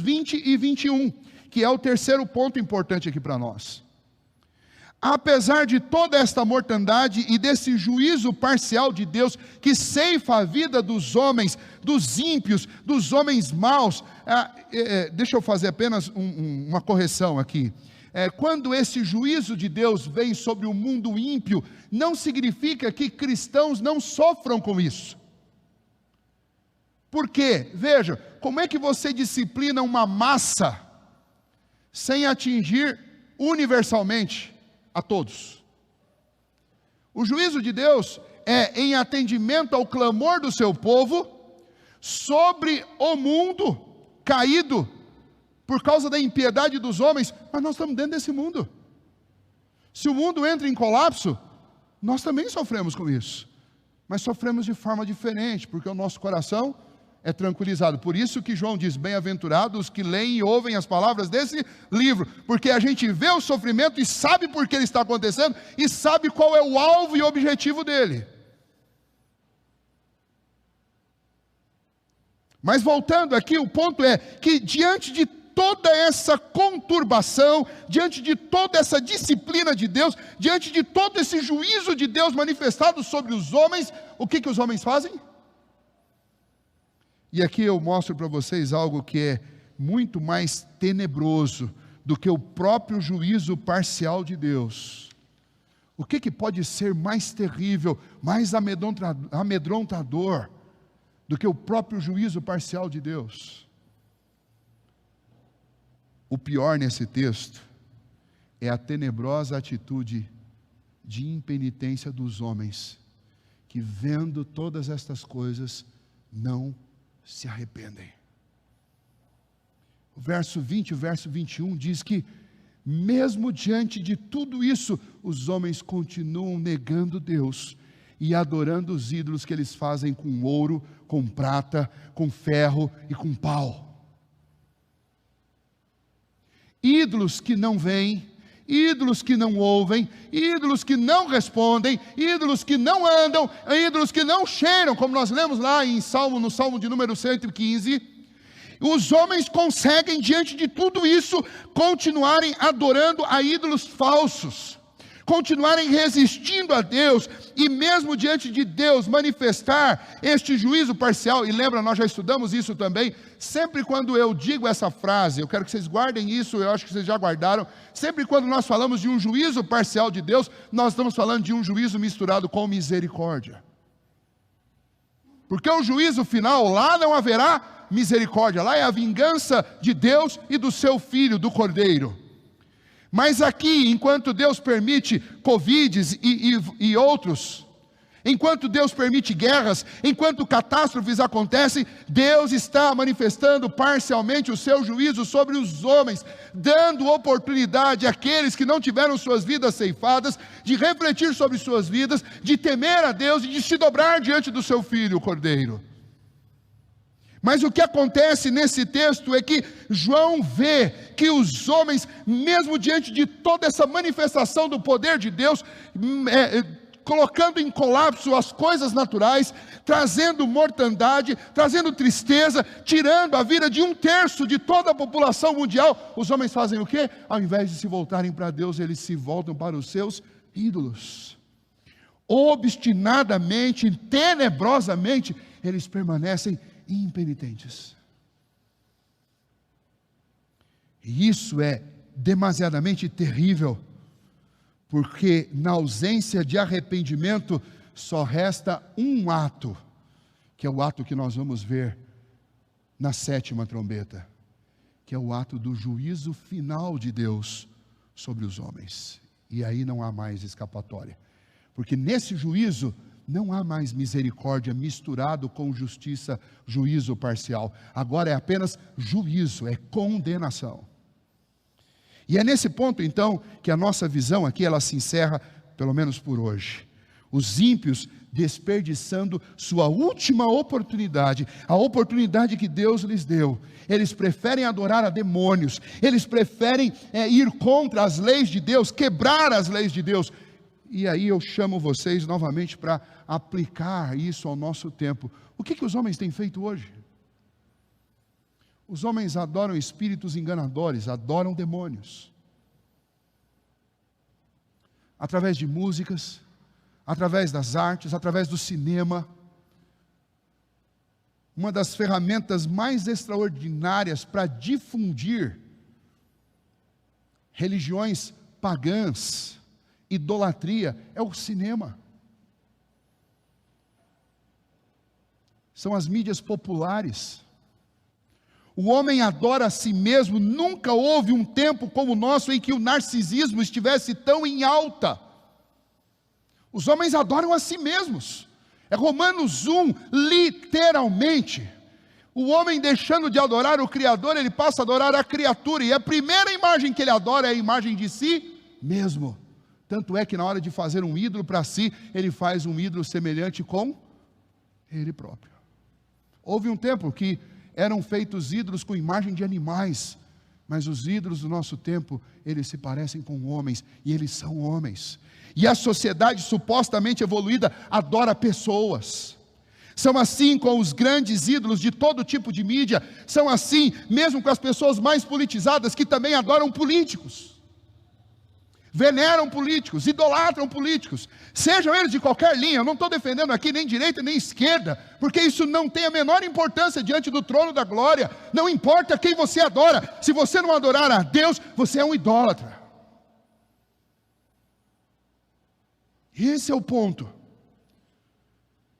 20 e 21, que é o terceiro ponto importante aqui para nós. Apesar de toda esta mortandade e desse juízo parcial de Deus, que ceifa a vida dos homens, dos ímpios, dos homens maus, deixa eu fazer apenas uma correção aqui. Quando esse juízo de Deus vem sobre o mundo ímpio, não significa que cristãos não sofram com isso. Por quê? Veja, como é que você disciplina uma massa sem atingir universalmente a todos? O juízo de Deus é em atendimento ao clamor do seu povo sobre o mundo caído por causa da impiedade dos homens, mas nós estamos dentro desse mundo. Se o mundo entra em colapso, nós também sofremos com isso, mas sofremos de forma diferente, porque o nosso coração é tranquilizado. Por isso que João diz: bem-aventurados os que leem e ouvem as palavras desse livro, porque a gente vê o sofrimento e sabe por que ele está acontecendo, e sabe qual é o alvo e o objetivo dele. Mas voltando aqui, o ponto é que diante de toda essa conturbação, diante de toda essa disciplina de Deus, diante de todo esse juízo de Deus manifestado sobre os homens, o que os homens fazem? E aqui eu mostro para vocês algo que é muito mais tenebroso do que o próprio juízo parcial de Deus. O que pode ser mais terrível, mais amedrontador do que o próprio juízo parcial de Deus? O pior nesse texto é a tenebrosa atitude de impenitência dos homens, que vendo todas estas coisas, não se arrependem. O verso 20 e o verso 21 diz que, mesmo diante de tudo isso, os homens continuam negando Deus e adorando os ídolos que eles fazem com ouro, com prata, com ferro e com pau. Ídolos que não veem, ídolos que não ouvem, ídolos que não respondem, ídolos que não andam, ídolos que não cheiram, como nós lemos lá no Salmo de número 115. Os homens conseguem, diante de tudo isso, continuarem adorando a ídolos falsos, continuarem resistindo a Deus, e mesmo diante de Deus manifestar este juízo parcial. E lembra, nós já estudamos isso também. Sempre quando eu digo essa frase, eu quero que vocês guardem isso, eu acho que vocês já guardaram. Sempre quando nós falamos de um juízo parcial de Deus, nós estamos falando de um juízo misturado com misericórdia. Porque o juízo final, lá não haverá misericórdia, lá é a vingança de Deus e do seu Filho, do Cordeiro. Mas aqui, enquanto Deus permite Covides e outros, enquanto Deus permite guerras, enquanto catástrofes acontecem, Deus está manifestando parcialmente o seu juízo sobre os homens, dando oportunidade àqueles que não tiveram suas vidas ceifadas, de refletir sobre suas vidas, de temer a Deus e de se dobrar diante do seu Filho, o Cordeiro. Mas o que acontece nesse texto é que João vê que os homens, mesmo diante de toda essa manifestação do poder de Deus, colocando em colapso as coisas naturais, trazendo mortandade, trazendo tristeza, tirando a vida de 1/3 de toda a população mundial, os homens fazem o quê? Ao invés de se voltarem para Deus, eles se voltam para os seus ídolos. Obstinadamente, tenebrosamente, eles permanecem impenitentes. E isso é demasiadamente terrível, porque na ausência de arrependimento só resta um ato, que é o ato que nós vamos ver na 7ª trombeta, que é o ato do juízo final de Deus sobre os homens. E aí não há mais escapatória, porque nesse juízo não há mais misericórdia misturado com justiça, juízo parcial. Agora é apenas juízo, é condenação. E é nesse ponto então que a nossa visão aqui ela se encerra, pelo menos por hoje. Os ímpios desperdiçando sua última oportunidade, a oportunidade que Deus lhes deu. Eles preferem adorar a demônios, eles preferem ir contra as leis de Deus, quebrar as leis de Deus. E aí eu chamo vocês novamente para aplicar isso ao nosso tempo. O que os homens têm feito hoje? Os homens adoram espíritos enganadores, adoram demônios. Através de músicas, através das artes, através do cinema. Uma das ferramentas mais extraordinárias para difundir religiões pagãs, idolatria, é o cinema. São as mídias populares. O homem adora a si mesmo. Nunca houve um tempo como o nosso em que o narcisismo estivesse tão em alta. Os homens adoram a si mesmos. É Romanos 1, literalmente. O homem deixando de adorar o Criador, ele passa a adorar a criatura. E a primeira imagem que ele adora é a imagem de si mesmo. Tanto é que na hora de fazer um ídolo para si, ele faz um ídolo semelhante com ele próprio. Houve um tempo que eram feitos ídolos com imagem de animais, mas os ídolos do nosso tempo, eles se parecem com homens, e eles são homens. E a sociedade supostamente evoluída adora pessoas. São assim com os grandes ídolos de todo tipo de mídia, são assim mesmo com as pessoas mais politizadas que também adoram políticos. Veneram políticos, idolatram políticos, sejam eles de qualquer linha. Eu não estou defendendo aqui nem direita nem esquerda, porque isso não tem a menor importância diante do trono da glória. Não importa quem você adora, se você não adorar a Deus, você é um idólatra. Esse é o ponto.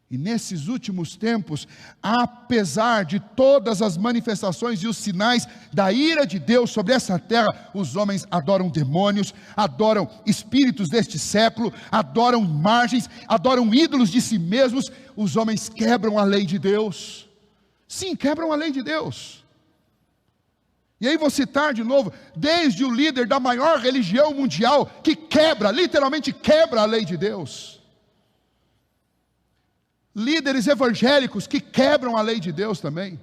E nesses últimos tempos, apesar de todas as manifestações e os sinais da ira de Deus sobre essa terra, os homens adoram demônios, adoram espíritos deste século, adoram imagens, adoram ídolos de si mesmos. Os homens quebram a lei de Deus. Sim, quebram a lei de Deus. E aí vou citar de novo, desde o líder da maior religião mundial, que quebra, literalmente quebra a lei de Deus. Líderes evangélicos que quebram a lei de Deus também.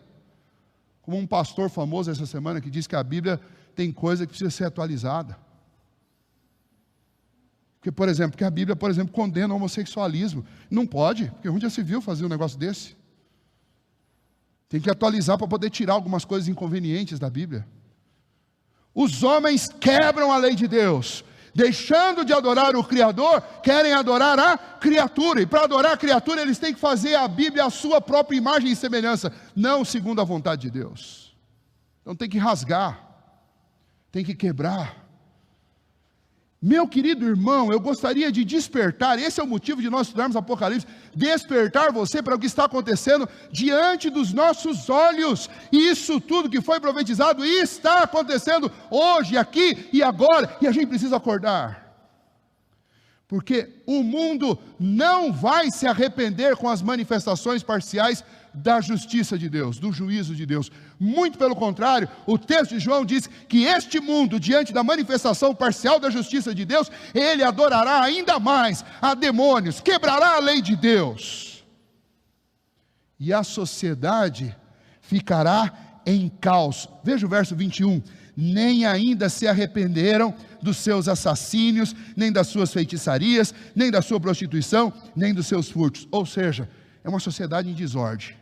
Como um pastor famoso essa semana que diz que a Bíblia tem coisa que precisa ser atualizada. Porque a Bíblia, por exemplo, condena o homossexualismo. Não pode, porque onde já se viu fazer um negócio desse? Tem que atualizar para poder tirar algumas coisas inconvenientes da Bíblia. Os homens quebram a lei de Deus. Deixando de adorar o Criador, querem adorar a criatura. E para adorar a criatura, eles têm que fazer a Bíblia a sua própria imagem e semelhança, não segundo a vontade de Deus. Então tem que rasgar, tem que quebrar. Meu querido irmão, eu gostaria de despertar, esse é o motivo de nós estudarmos Apocalipse, despertar você para o que está acontecendo diante dos nossos olhos. Isso tudo que foi profetizado está acontecendo hoje, aqui e agora, e a gente precisa acordar. Porque o mundo não vai se arrepender com as manifestações parciais da justiça de Deus, do juízo de Deus. Muito pelo contrário, o texto de João diz que este mundo, diante da manifestação parcial da justiça de Deus, ele adorará ainda mais a demônios, quebrará a lei de Deus. E a sociedade ficará em caos. Veja o verso 21. Nem ainda se arrependeram dos seus assassínios, nem das suas feitiçarias, nem da sua prostituição, nem dos seus furtos. Ou seja, é uma sociedade em desordem.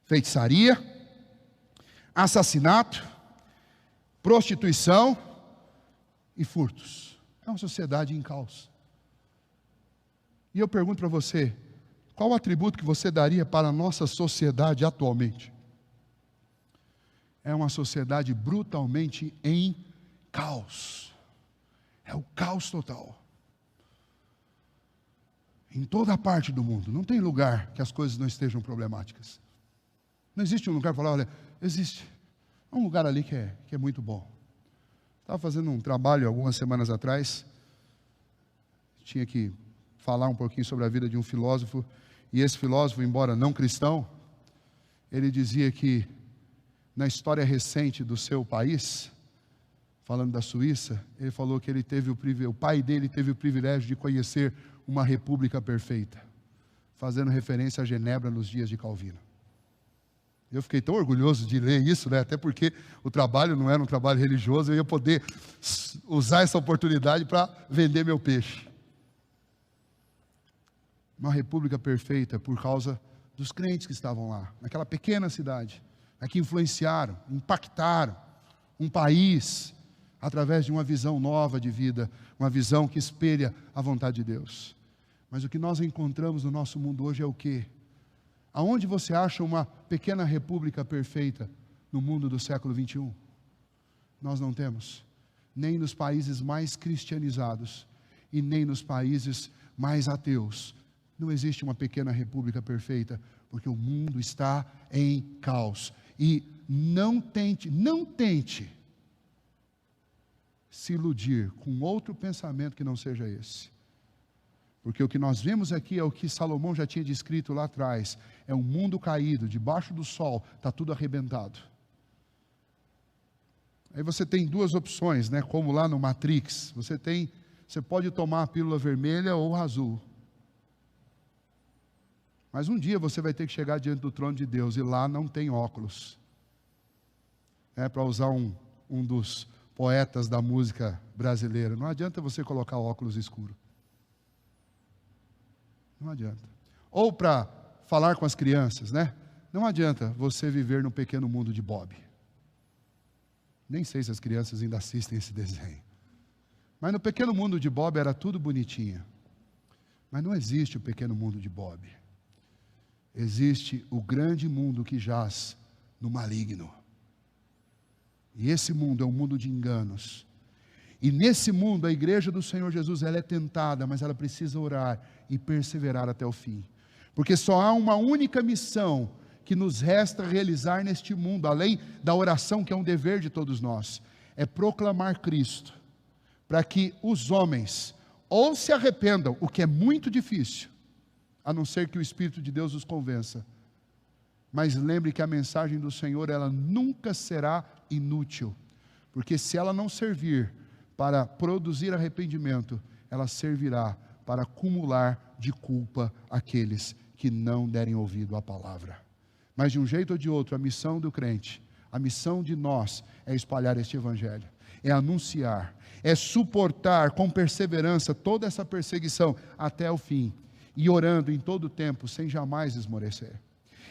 Feitiçaria, assassinato, prostituição e furtos. É uma sociedade em caos. E eu pergunto para você, qual o atributo que você daria para a nossa sociedade atualmente? É uma sociedade brutalmente em caos. É o caos total. Em toda parte do mundo, não tem lugar que as coisas não estejam problemáticas. Não existe um lugar para falar, olha, existe um lugar ali que é muito bom. Estava fazendo um trabalho algumas semanas atrás, tinha que falar um pouquinho sobre a vida de um filósofo, e esse filósofo, embora não cristão, ele dizia que na história recente do seu país, falando da Suíça, ele falou que o pai dele teve o privilégio de conhecer uma república perfeita, fazendo referência a Genebra nos dias de Calvino. Eu fiquei tão orgulhoso de ler isso, né? Até porque o trabalho não era um trabalho religioso, eu ia poder usar essa oportunidade para vender meu peixe. Uma república perfeita por causa dos crentes que estavam lá, naquela pequena cidade, que influenciaram, impactaram um país através de uma visão nova de vida, uma visão que espelha a vontade de Deus. Mas o que nós encontramos no nosso mundo hoje é o quê? Aonde você acha uma pequena república perfeita no mundo do século 21? Nós não temos, nem nos países mais cristianizados e nem nos países mais ateus. Não existe uma pequena república perfeita, porque o mundo está em caos. E não tente se iludir com outro pensamento que não seja esse. Porque o que nós vemos aqui é o que Salomão já tinha descrito lá atrás. É um mundo caído, debaixo do sol, está tudo arrebentado. Aí você tem duas opções, né? Como lá no Matrix. Você pode tomar a pílula vermelha ou a azul. Mas um dia você vai ter que chegar diante do trono de Deus, e lá não tem óculos. Para usar um dos poetas da música brasileira, não adianta você colocar óculos escuro. Não adianta. Ou para falar com as crianças, né? Não adianta você viver no pequeno mundo de Bob. Nem sei se as crianças ainda assistem esse desenho. Mas no pequeno mundo de Bob era tudo bonitinho. Mas não existe o pequeno mundo de Bob. Existe o grande mundo que jaz no maligno. E esse mundo é um mundo de enganos. E nesse mundo a igreja do Senhor Jesus, ela é tentada, mas ela precisa orar e perseverar até o fim. Porque só há uma única missão que nos resta realizar neste mundo, além da oração que é um dever de todos nós, é proclamar Cristo, para que os homens ou se arrependam, o que é muito difícil, a não ser que o Espírito de Deus os convença. Mas lembre que a mensagem do Senhor, ela nunca será inútil, porque se ela não servir para produzir arrependimento, ela servirá para acumular de culpa aqueles que não derem ouvido à palavra. Mas de um jeito ou de outro, a missão do crente, a missão de nós, é espalhar este evangelho, é anunciar, é suportar com perseverança toda essa perseguição até o fim, e orando em todo o tempo, sem jamais esmorecer.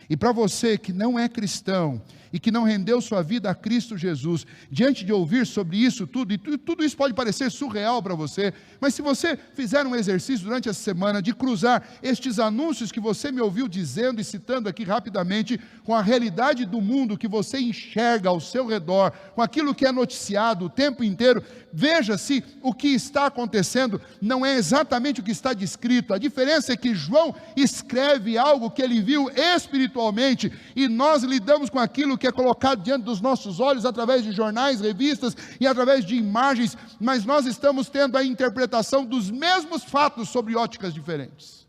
E para você que não é cristão e que não rendeu sua vida a Cristo Jesus, diante de ouvir sobre isso tudo, e tudo isso pode parecer surreal para você, mas se você fizer um exercício durante essa semana de cruzar estes anúncios que você me ouviu dizendo e citando aqui rapidamente, com a realidade do mundo que você enxerga ao seu redor, com aquilo que é noticiado o tempo inteiro, veja se o que está acontecendo não é exatamente o que está descrito. A diferença é que João escreve algo que ele viu espiritualmente, e nós lidamos com aquilo que é colocado diante dos nossos olhos através de jornais, revistas e através de imagens, mas nós estamos tendo a interpretação dos mesmos fatos sobre óticas diferentes.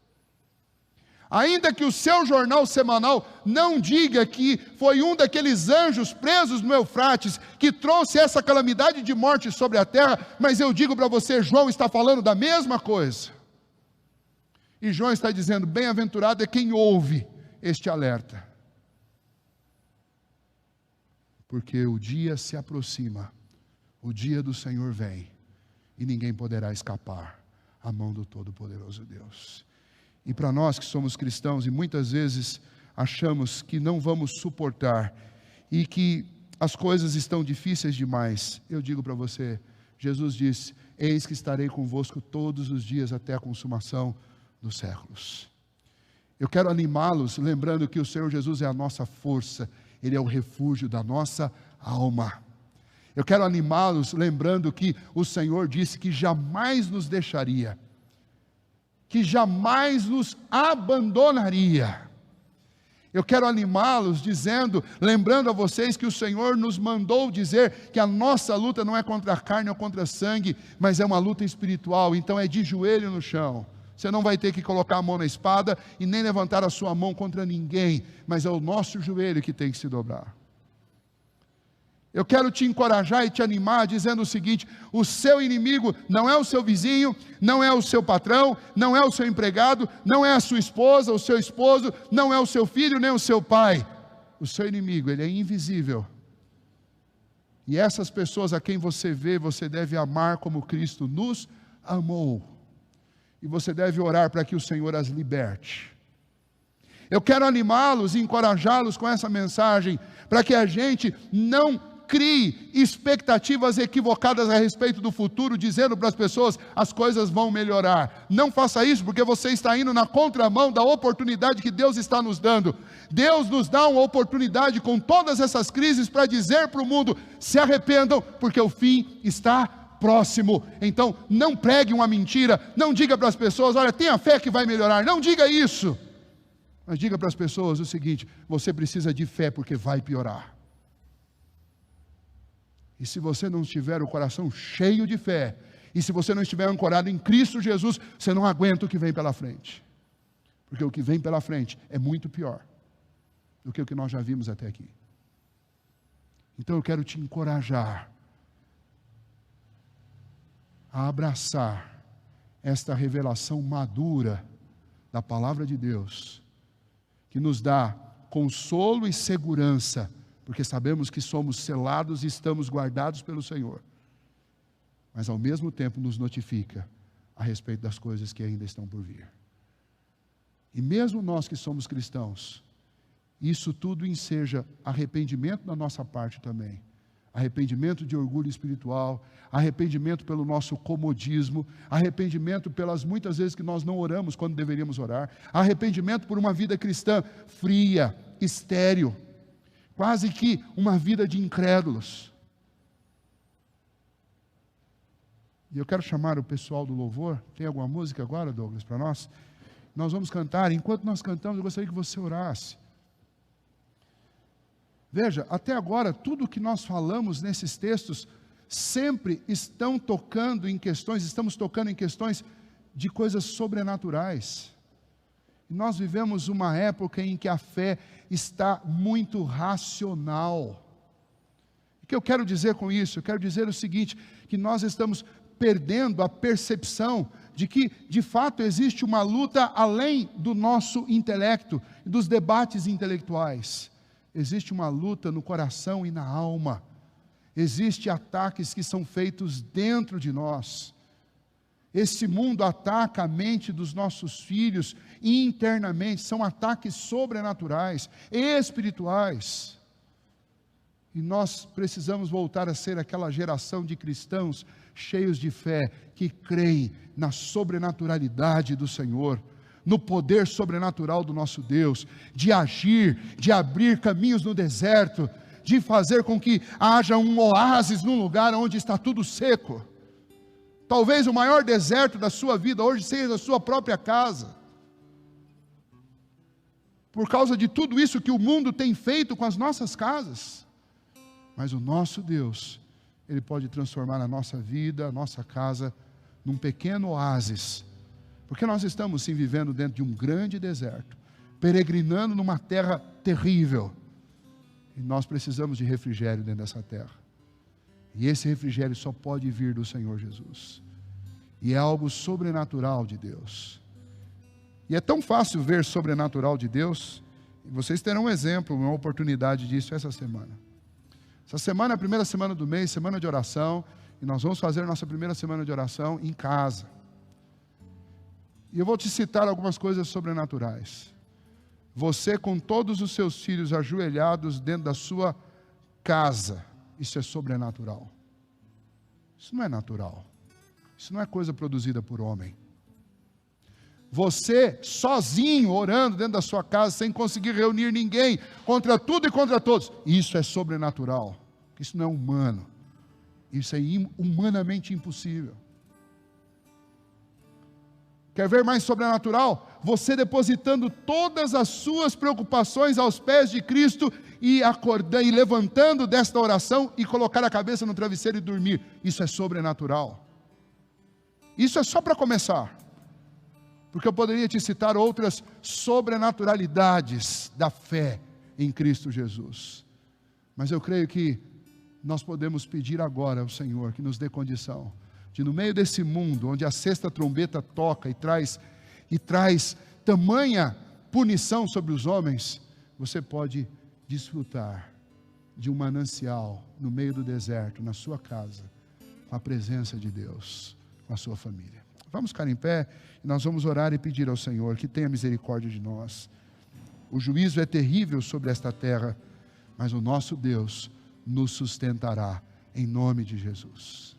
Ainda que o seu jornal semanal não diga que foi um daqueles anjos presos no Eufrates que trouxe essa calamidade de morte sobre a terra, mas eu digo para você, João está falando da mesma coisa. E João está dizendo, bem-aventurado é quem ouve este alerta. porque o dia se aproxima, o dia do Senhor vem, e ninguém poderá escapar à mão do Todo-Poderoso Deus. E para nós que somos cristãos, e muitas vezes achamos que não vamos suportar, e que as coisas estão difíceis demais, eu digo para você, Jesus disse: eis que estarei convosco todos os dias até a consumação dos séculos. Eu quero animá-los, lembrando que o Senhor Jesus é a nossa força, Ele é o refúgio da nossa alma. Eu quero animá-los, lembrando que o Senhor disse que jamais nos deixaria, que jamais nos abandonaria. Eu quero animá-los dizendo, lembrando a vocês que o Senhor nos mandou dizer que a nossa luta não é contra a carne ou contra sangue, mas é uma luta espiritual, então é de joelho no chão. Você não vai ter que colocar a mão na espada e nem levantar a sua mão contra ninguém, mas é o nosso joelho que tem que se dobrar. Eu quero te encorajar e te animar dizendo o seguinte: o seu inimigo não é o seu vizinho, não é o seu patrão, não é o seu empregado, não é a sua esposa, o seu esposo, não é o seu filho, nem o seu pai. O seu inimigo, ele é invisível. E essas pessoas a quem você vê, você deve amar como Cristo nos amou. E você deve orar para que o Senhor as liberte. Eu quero animá-los e encorajá-los com essa mensagem, para que a gente não crie expectativas equivocadas a respeito do futuro, dizendo para as pessoas, as coisas vão melhorar. Não faça isso, porque você está indo na contramão da oportunidade que Deus está nos dando. Deus nos dá uma oportunidade com todas essas crises para dizer para o mundo: se arrependam, porque o fim está próximo. Então, não pregue uma mentira, não diga para as pessoas: olha, tenha fé que vai melhorar. Não diga isso. Mas diga para as pessoas o seguinte: você precisa de fé, porque vai piorar. E se você não tiver o coração cheio de fé, e se você não estiver ancorado em Cristo Jesus, você não aguenta o que vem pela frente. Porque o que vem pela frente é muito pior do que o que nós já vimos até aqui. Então eu quero te encorajar a abraçar esta revelação madura da palavra de Deus, que nos dá consolo e segurança, porque sabemos que somos selados e estamos guardados pelo Senhor, mas ao mesmo tempo nos notifica a respeito das coisas que ainda estão por vir. E mesmo nós que somos cristãos, isso tudo enseja arrependimento da nossa parte também, arrependimento de orgulho espiritual, arrependimento pelo nosso comodismo, arrependimento pelas muitas vezes que nós não oramos quando deveríamos orar, arrependimento por uma vida cristã fria, estéril, quase que uma vida de incrédulos. E eu quero chamar o pessoal do louvor. Tem alguma música agora, Douglas, para nós? Nós vamos cantar. Enquanto nós cantamos, eu gostaria que você orasse. Veja, até agora, tudo que nós falamos nesses textos sempre estamos tocando em questões de coisas sobrenaturais. E nós vivemos uma época em que a fé está muito racional. O que eu quero dizer com isso? Eu quero dizer o seguinte, que nós estamos perdendo a percepção de que, de fato, existe uma luta além do nosso intelecto, dos debates intelectuais. Existe uma luta no coração e na alma. Existem ataques que são feitos dentro de nós. Esse mundo ataca a mente dos nossos filhos internamente, são ataques sobrenaturais, espirituais. E nós precisamos voltar a ser aquela geração de cristãos cheios de fé, que creem na sobrenaturalidade do Senhor, no poder sobrenatural do nosso Deus, de agir, de abrir caminhos no deserto, de fazer com que haja um oásis num lugar onde está tudo seco. Talvez o maior deserto da sua vida hoje seja a sua própria casa. Por causa de tudo isso que o mundo tem feito com as nossas casas. Mas o nosso Deus, Ele pode transformar a nossa vida, a nossa casa, num pequeno oásis. Porque nós estamos sim vivendo dentro de um grande deserto, peregrinando numa terra terrível. E nós precisamos de refrigério dentro dessa terra. E esse refrigério só pode vir do Senhor Jesus. E é algo sobrenatural de Deus. E é tão fácil ver sobrenatural de Deus. E vocês terão um exemplo, uma oportunidade disso essa semana. Essa semana é a primeira semana do mês, semana de oração, e nós vamos fazer a nossa primeira semana de oração em casa. E eu vou te citar algumas coisas sobrenaturais. Você com todos os seus filhos ajoelhados dentro da sua casa, isso é sobrenatural. Isso não é natural. Isso não é coisa produzida por homem. Você sozinho orando dentro da sua casa, sem conseguir reunir ninguém, contra tudo e contra todos, isso é sobrenatural. Isso não é humano. Isso é humanamente impossível. Quer ver mais sobrenatural? Você depositando todas as suas preocupações aos pés de Cristo e acordando e levantando desta oração e colocar a cabeça no travesseiro e dormir. Isso é sobrenatural. Isso é só para começar. Porque eu poderia te citar outras sobrenaturalidades da fé em Cristo Jesus. Mas eu creio que nós podemos pedir agora ao Senhor que nos dê condição de, no meio desse mundo, onde a sexta trombeta toca e traz tamanha punição sobre os homens, você pode desfrutar de um manancial no meio do deserto, na sua casa, com a presença de Deus, com a sua família. Vamos ficar em pé e nós vamos orar e pedir ao Senhor que tenha misericórdia de nós. O juízo é terrível sobre esta terra, mas o nosso Deus nos sustentará, em nome de Jesus.